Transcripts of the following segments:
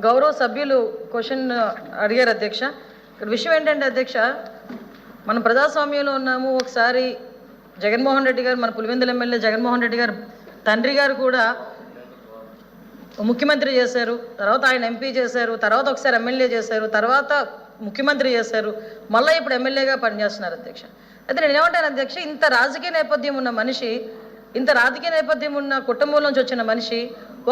గౌరవ సభ్యులు క్వశ్చన్ అడిగారు అధ్యక్ష. ఇక్కడ విషయం ఏంటంటే అధ్యక్ష, మనం ప్రజాస్వామ్యంలో ఉన్నాము. ఒకసారి జగన్మోహన్ రెడ్డి గారు, మన పులివెందుల ఎమ్మెల్యే జగన్మోహన్ రెడ్డి గారు తండ్రి గారు కూడా ముఖ్యమంత్రి చేశారు, తర్వాత ఆయన ఎంపీ చేశారు, తర్వాత ఒకసారి ఎమ్మెల్యే చేశారు, తర్వాత ముఖ్యమంత్రి చేశారు, మళ్ళీ ఇప్పుడు ఎమ్మెల్యేగా పనిచేస్తున్నారు అధ్యక్ష. అయితే నేను ఏమంటాను అధ్యక్ష, ఇంత రాజకీయ నేపథ్యం ఉన్న మనిషి, ఇంత రాజకీయ నేపథ్యం ఉన్న కుటుంబం నుంచి వచ్చిన మనిషి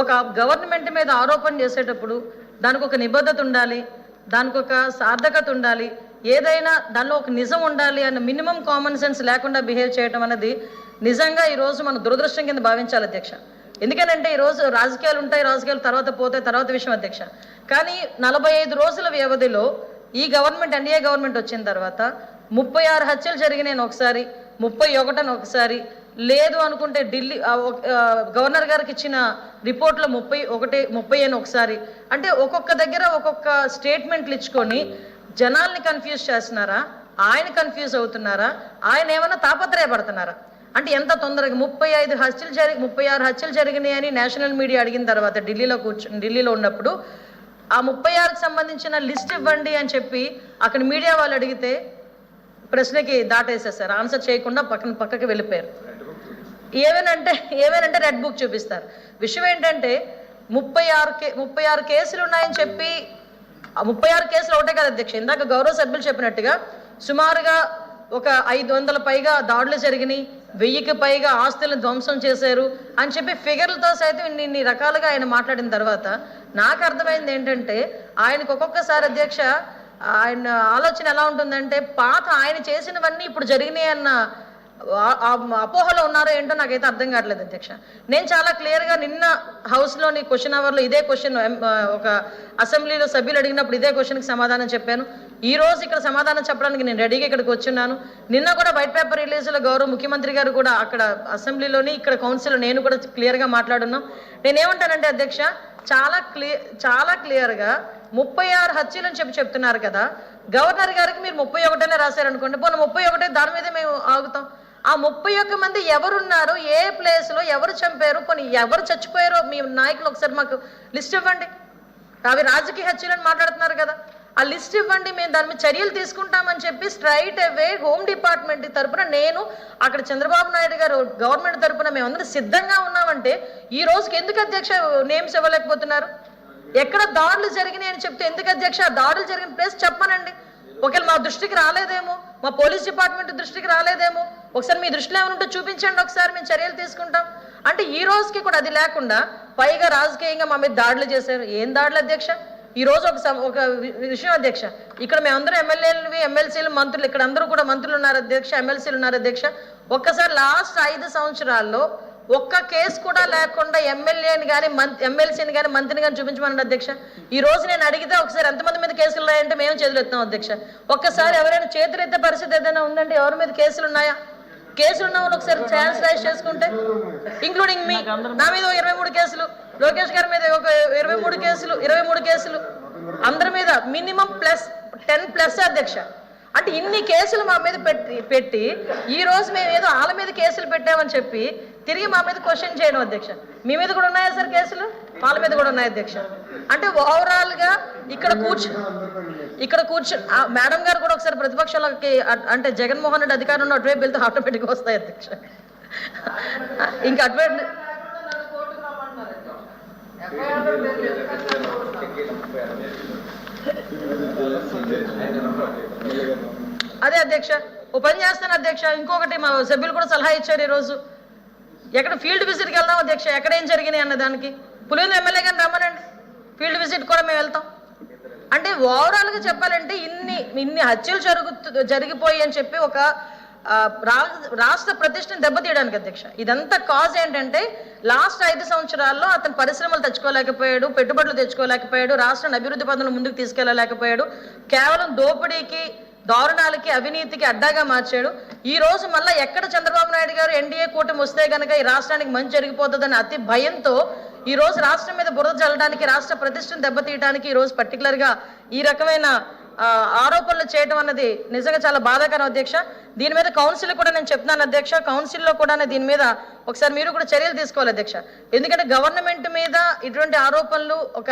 ఒక గవర్నమెంట్ మీద ఆరోపణ చేసేటప్పుడు దానికి ఒక నిబద్ధత ఉండాలి, దానికి ఒక సార్థకత ఉండాలి, ఏదైనా దానిలో ఒక నిజం ఉండాలి అన్న మినిమం కామన్ సెన్స్ లేకుండా బిహేవ్ చేయడం అనేది నిజంగా ఈరోజు మనం దురదృష్టం కింద భావించాలి అధ్యక్ష. ఎందుకనంటే ఈరోజు రాజకీయాలు ఉంటాయి, రాజకీయాలు తర్వాత పోతాయి, తర్వాత విషయం అధ్యక్ష. కానీ 45 రోజుల వ్యవధిలో ఈ గవర్నమెంట్, ఎన్డీఏ గవర్నమెంట్ వచ్చిన తర్వాత 36 హత్యలు జరిగినాయి ఒకసారి, 31 ఒకసారి, లేదు అనుకుంటే ఢిల్లీ గవర్నర్ గారికి ఇచ్చిన రిపోర్ట్లో 30 ఒకసారి. అంటే ఒక్కొక్క దగ్గర ఒక్కొక్క స్టేట్మెంట్లు ఇచ్చుకొని జనాల్ని కన్ఫ్యూజ్ చేస్తున్నారా, ఆయన కన్ఫ్యూజ్ అవుతున్నారా, ఆయన ఏమైనా తాపత్రయపడుతున్నారా? అంటే ఎంత తొందరగా 36 హత్యలు జరిగినాయని నేషనల్ మీడియా అడిగిన తర్వాత ఢిల్లీలో ఉన్నప్పుడు ఆ 36కి సంబంధించిన లిస్ట్ ఇవ్వండి అని చెప్పి అక్కడ మీడియా వాళ్ళు అడిగితే ప్రశ్నకి దాటేసేసారు, ఆన్సర్ చేయకుండా పక్కకి వెళ్ళిపోయారు. ఏమేనంటే రెడ్ బుక్ చూపిస్తారు. విషయం ఏంటంటే 36 కేసులు ఉన్నాయని చెప్పి, 36 కేసులు ఒకటే కదా అధ్యక్ష, ఇందాక గౌరవ సభ్యులు చెప్పినట్టుగా సుమారుగా ఒక 500 పైగా దాడులు జరిగినాయి, 1000కి పైగా ఆస్తులను ధ్వంసం చేశారు అని చెప్పి ఫిగర్లతో సైతం ఇన్ని రకాలుగా ఆయన మాట్లాడిన తర్వాత నాకు అర్థమైంది ఏంటంటే, ఆయనకు ఒక్కొక్కసారి అధ్యక్ష ఆయన ఆలోచన ఎలా ఉంటుందంటే, పాత ఆయన చేసినవన్నీ ఇప్పుడు జరిగినాయి అన్న అపోహలో ఉన్నారో ఏంటో నాకైతే అర్థం కావట్లేదు అధ్యక్ష. నేను చాలా క్లియర్గా నిన్న హౌస్లోని క్వశ్చన్ అవర్లో ఇదే క్వశ్చన్ ఒక అసెంబ్లీలో సభ్యులు అడిగినప్పుడు ఇదే క్వశ్చన్కి సమాధానం చెప్పాను. ఈ రోజు ఇక్కడ సమాధానం చెప్పడానికి నేను రెడీగా ఇక్కడికి వచ్చున్నాను. నిన్న కూడా వైట్ పేపర్ రిలీజ్లో గౌరవ ముఖ్యమంత్రి గారు కూడా అక్కడ అసెంబ్లీలోని ఇక్కడ కౌన్సిల్లో నేను కూడా క్లియర్గా మాట్లాడున్నాం. నేనేమంటానంటే అధ్యక్ష, చాలా క్లియర్గా 36 హత్యలు అని చెప్తున్నారు కదా. గవర్నర్ గారికి మీరు 31 రాశారనుకోండి, పోనీ 31 దాని మీదే మేము ఆగుతాం. ఆ 31 మంది ఎవరున్నారు, ఏ ప్లేస్లో ఎవరు చంపారు, పోనీ ఎవరు చచ్చిపోయారో మీ నాయకులు ఒకసారి మాకు లిస్ట్ ఇవ్వండి. అవి రాజకీయ హత్యలని మాట్లాడుతున్నారు కదా, ఆ లిస్ట్ ఇవ్వండి, మేము దాని మీద చర్యలు తీసుకుంటామని చెప్పి స్ట్రైట్ అవే హోమ్ డిపార్ట్మెంట్ తరఫున నేను అక్కడ చంద్రబాబు నాయుడు గారు గవర్నమెంట్ తరఫున మేమందరం సిద్ధంగా ఉన్నామంటే ఈ రోజుకి ఎందుకు అధ్యక్ష నేమ్స్ ఇవ్వలేకపోతున్నారు? ఎక్కడ దాడులు జరిగినాయి అని చెప్తే ఎందుకు అధ్యక్ష దాడులు జరిగిన ప్లేస్ చెప్పమనండి. ఒకవేళ మా దృష్టికి రాలేదేమో, మా పోలీస్ డిపార్ట్మెంట్ దృష్టికి రాలేదేమో, ఒకసారి మీ దృష్టిలో ఏమైనా ఉంటే చూపించండి, ఒకసారి మేము చర్యలు తీసుకుంటాం. అంటే ఈ రోజుకి కూడా అది లేకుండా పైగా రాజకీయంగా మా మీద దాడులు చేశారు. ఏం దాడులు అధ్యక్ష? ఈ రోజు ఒక విషయం అధ్యక్ష, ఇక్కడ మేమందరం ఎమ్మెల్యేలు, ఎమ్మెల్సీలు, మంత్రులు, ఇక్కడ అందరూ కూడా మంత్రులు ఉన్నారు అధ్యక్ష, ఎమ్మెల్సీలు ఉన్నారు అధ్యక్ష. ఒక్కసారి లాస్ట్ 5 సంవత్సరాల్లో ఒక్క కేసు కూడా లేకుండా ఎమ్మెల్యేని కానీ ఎమ్మెల్సీని కానీ మంత్రిని కానీ చూపించమన్నాడు అధ్యక్ష. ఈ రోజు నేను అడిగితే ఒకసారి ఎంతమంది మీద కేసులు ఉన్నాయంటే మేము చేతులు ఎత్తాం అధ్యక్ష. ఒక్కసారి ఎవరైనా చేతులు ఎత్తే పరిస్థితి ఏదైనా ఉందంటే ఎవరి మీద కేసులు ఉన్నాయా? కేసులు ఉన్న వాళ్ళు ఒకసారి ఛాన్స్ రైజ్ చేసుకుంటే, ఇంక్లూడింగ్ మీ, నా మీద 23 కేసులు, లోకేష్ గారి మీద ఒక 23 కేసులు, అందరి మీద మినిమం +10 అధ్యక్ష. అంటే ఇన్ని కేసులు మా మీద పెట్టి ఈ రోజు మేము ఏదో వాళ్ళ మీద కేసులు పెట్టామని చెప్పి తిరిగి మా మీద క్వశ్చన్ చేయడం అధ్యక్ష. మీ మీద కూడా ఉన్నాయా సార్ కేసులు? వాళ్ళ మీద కూడా ఉన్నాయి అధ్యక్ష. అంటే ఓవరాల్ గా ఇక్కడ కూర్చొని మేడం గారు కూడా ఒకసారి ప్రతిపక్షాలకి అంటే జగన్మోహన్ రెడ్డి అధికారంలో అటువైపు వెళ్తే ఆటోమేటిక్గా వస్తాయి అధ్యక్ష. ఇంకా అటువైపు అదే అధ్యక్ష, ఓ పని చేస్తాను అధ్యక్ష. ఇంకొకటి మా సభ్యులు కూడా సలహా ఇచ్చారు, ఈరోజు ఎక్కడ ఫీల్డ్ విజిట్కి వెళ్దాం అధ్యక్ష, ఎక్కడ ఏం జరిగినాయి అన్న దానికి పులివెందుల ఎమ్మెల్యే గారిని రమ్మనండి, ఫీల్డ్ విజిట్ కూడా మేము వెళ్తాం. అంటే ఓవరాల్గా చెప్పాలంటే ఇన్ని హత్యలు జరిగిపోయి అని చెప్పి ఒక రాష్ట్ర ప్రతిష్టను దెబ్బతీయడానికి అధ్యక్ష. ఇదంతా కాజ్ ఏంటంటే లాస్ట్ 5 సంవత్సరాల్లో అతను పరిశ్రమలు తెచ్చుకోలేకపోయాడు, పెట్టుబడులు తెచ్చుకోలేకపోయాడు, రాష్ట్రాన్ని అభివృద్ధి పథంలో ముందుకు తీసుకెళ్లలేకపోయాడు, కేవలం దోపిడీకి, దారుణాలకి, అవినీతికి అడ్డాగా మార్చాడు. ఈ రోజు మళ్ళీ ఎక్కడ చంద్రబాబు నాయుడు గారు ఎన్డీఏ కూటమి వస్తే కనుక ఈ రాష్ట్రానికి మంచి జరిగిపోతుందని అతి భయంతో ఈ రోజు రాష్ట్రం మీద బురద చల్లడానికి, రాష్ట్ర ప్రతిష్టను దెబ్బతీయడానికి ఈ రోజు పర్టికులర్గా ఈ రకమైన ఆరోపణలు చేయడం అన్నది నిజంగా చాలా బాధాకరం అధ్యక్ష. దీని మీద కౌన్సిల్ కూడా నేను చెప్తున్నాను అధ్యక్ష, కౌన్సిల్లో కూడా దీని మీద ఒకసారి మీరు కూడా చర్యలు తీసుకోవాలి అధ్యక్ష. ఎందుకంటే గవర్నమెంట్ మీద ఇటువంటి ఆరోపణలు ఒక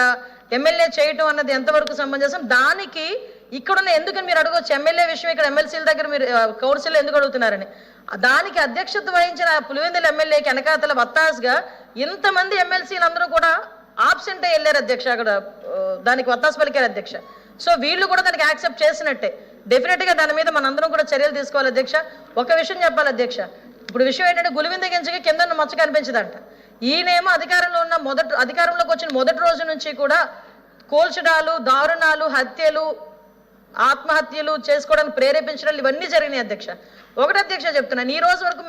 ఎమ్మెల్యే చేయటం అన్నది ఎంతవరకు సమంజసం, దానికి ఇక్కడున్న ఎందుకని మీరు అడగవచ్చు ఎమ్మెల్యే విషయం ఇక్కడ ఎమ్మెల్సీల దగ్గర మీరు కౌన్సిల్లో ఎందుకు అడుగుతున్నారని. దానికి అధ్యక్షత వహించిన పులివెందుల ఎమ్మెల్యేకి వెనకాతల వత్తాసుగా ఇంతమంది ఎమ్మెల్సీలు అందరూ కూడా ఆబ్సెంట్ అయ్యి వెళ్ళారు అధ్యక్ష, అక్కడ దానికి వత్తాసు పలికారు అధ్యక్ష. సో వీళ్ళు కూడా దానికి యాక్సెప్ట్ చేసినట్టే. డెఫినెట్గా దాని మీద మనందరం కూడా చర్యలు తీసుకోవాలి అధ్యక్ష. ఒక విషయం చెప్పాలి అధ్యక్ష, ఇప్పుడు విషయం ఏంటంటే గులివింద గింజకి కింద మచ్చ కనిపించదంట. ఈయనేమో అధికారంలోకి వచ్చిన మొదటి రోజు నుంచి కూడా కోల్చడాలు, దారుణాలు, హత్యలు, ఆత్మహత్యలు చేసుకోవడానికి ప్రేరేపించడాలు ఇవన్నీ జరిగినాయి అధ్యక్ష. ఒకటి అధ్యక్ష చెప్తున్నాను, ఈ రోజు వరకు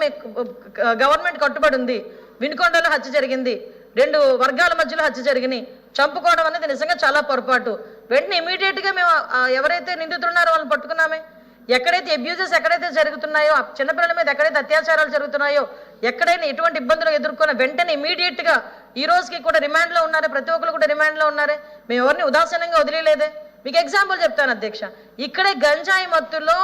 గవర్నమెంట్ కట్టుబడి ఉంది. వినుకొండలో హత్య జరిగింది, 2 వర్గాల మధ్యలో హత్య జరిగినాయి. చంపుకోవడం అనేది నిజంగా చాలా పొరపాటు. వెంటనే ఇమీడియట్గా మేము ఎవరైతే నిందితున్నారో వాళ్ళని పట్టుకున్నామే. ఎక్కడైతే అబ్యూజెస్ ఎక్కడైతే జరుగుతున్నాయో, చిన్నపిల్లల మీద ఎక్కడైతే అత్యాచారాలు జరుగుతున్నాయో, ఎక్కడైనా ఎటువంటి ఇబ్బందులు ఎదుర్కొన్న వెంటనే ఇమీడియట్గా ఈ రోజుకి కూడా రిమాండ్లో ఉన్నారే, ప్రతి ఒక్కరు కూడా రిమాండ్లో ఉన్నారే. మేము ఎవరిని ఉదాసీనంగా వదిలేలేదే. మీకు ఎగ్జాంపుల్ చెప్తాను అధ్యక్ష, ఇక్కడే గంజాయి మత్తులో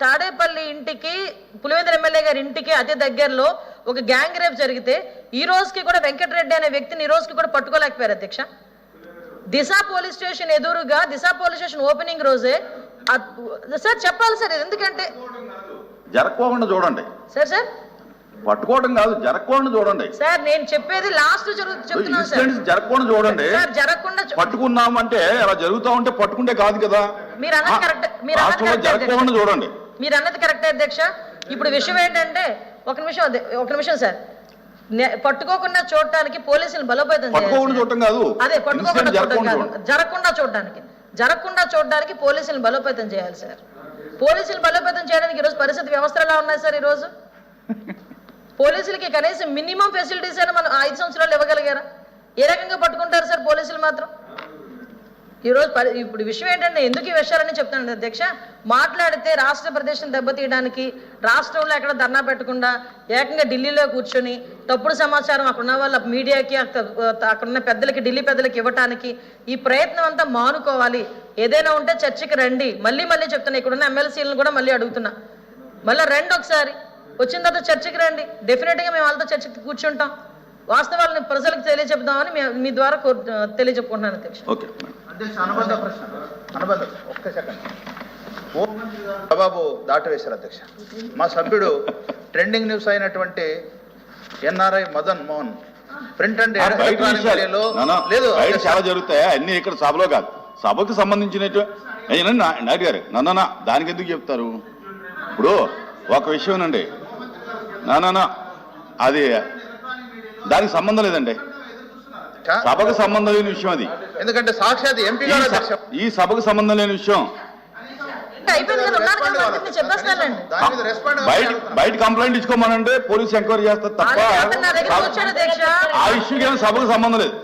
తాడేపల్లి ఇంటికి, పులివెందుల ఎమ్మెల్యే గారి ఇంటికి అతి దగ్గరలో ఒక గ్యాంగ్ రేప్ జరిగితే ఈ రోజుకి కూడా వెంకటరెడ్డి అనే వ్యక్తిని ఈ రోజుకి కూడా పట్టుకోలేకపోయారు అధ్యక్ష. దిశ పోలీస్ స్టేషన్ ఎదురుగా, దిశ పోలీస్ స్టేషన్ ఓపెనింగ్ రోజే సార్ చెప్పాలి సార్, ఎందుకంటే జరగకుండా చూడండి సార్ పట్టుకోవడం కాదు, జరగకుండా చూడండి సార్. నేను చెప్పేది లాస్ట్ చెప్తున్నాను సార్, జరగకుండా చూడండి. జరగకుండా పట్టుకున్నాం అంటే అలా జరుగుతా ఉంటే పట్టుకుంటే కాదు కదా. మీరు అన్నది కరెక్ట్, జరగకుండా చూడండి. మీరు అన్నది కరెక్టే అధ్యక్ష. ఇప్పుడు విషయం ఏంటంటే ఒక నిమిషం సార్, పట్టుకోకుండా చూడటానికి పోలీసులు బలోపేతం చూడటం కాదు, అదే పట్టుకోకుండా చూడటం కాదు, జరగకుండా చూడడానికి పోలీసులను బలోపేతం చేయాలి సార్. పోలీసులు బలోపేతం చేయడానికి ఈరోజు పరిస్థితి వ్యవస్థలు ఎలా ఉన్నాయి సార్? ఈరోజు పోలీసులకి కనీసం మినిమం ఫెసిలిటీస్ అయినా మనం 5 సంవత్సరాలు ఇవ్వగలిగారా? ఏ రకంగా పట్టుకుంటారు సార్ పోలీసులు మాత్రం? ఈరోజు ఇప్పుడు విషయం ఏంటంటే ఎందుకు ఈ విషయాలని చెప్తాను అధ్యక్ష, మాట్లాడితే రాష్ట్ర ప్రదేశం దెబ్బతీయడానికి, రాష్ట్రంలో ఎక్కడ ధర్నా పెట్టకుండా ఏకంగా ఢిల్లీలో కూర్చొని తప్పుడు సమాచారం అక్కడున్న వాళ్ళ మీడియాకి, అక్కడున్న పెద్దలకి, ఢిల్లీ పెద్దలకి ఇవ్వటానికి ఈ ప్రయత్నం అంతా మానుకోవాలి. ఏదైనా ఉంటే చర్చకి రండి. మళ్ళీ చెప్తున్నా, ఇక్కడున్న ఎమ్మెల్సీలను కూడా మళ్ళీ అడుగుతున్నా, మళ్ళీ రండి ఒకసారి, వచ్చిన తర్వాత చర్చకి రండి. డెఫినెట్గా మేము వాళ్ళతో చర్చకి కూర్చుంటాం, వాస్తవాలను ప్రజలకు తెలియజెప్దామని మీ ద్వారా తెలియజెప్పుకుంటున్నాను అధ్యక్ష. ఒక్క సెకండ్ జవాబు దాటవేశారు అధ్యక్ష. మా సభ్యుడు ట్రెండింగ్ న్యూస్ అయినటువంటి NRI Madan Mohan print and లేదు చాలా జరుగుతాయి అన్ని ఇక్కడ సభలో కాదు, సభకు సంబంధించినట్టు నాయుడు గారు నన్న దానికి ఎందుకు చెప్తారు? ఇప్పుడు ఒక విషయం అండి, అది దానికి సంబంధం లేదండి, సభకు సంబంధం లేని విషయం అది. ఎందుకంటే సాక్షాత్ ఎంపీ గారు ఈ సభకు సంబంధం లేని విషయం. బయట కంప్లైంట్ ఇచ్చుకోమనంటే పోలీసు ఎంక్వైరీ చేస్తారు తప్ప ఆ ఇష్యూకి ఏమైనా సభకు సంబంధం లేదు.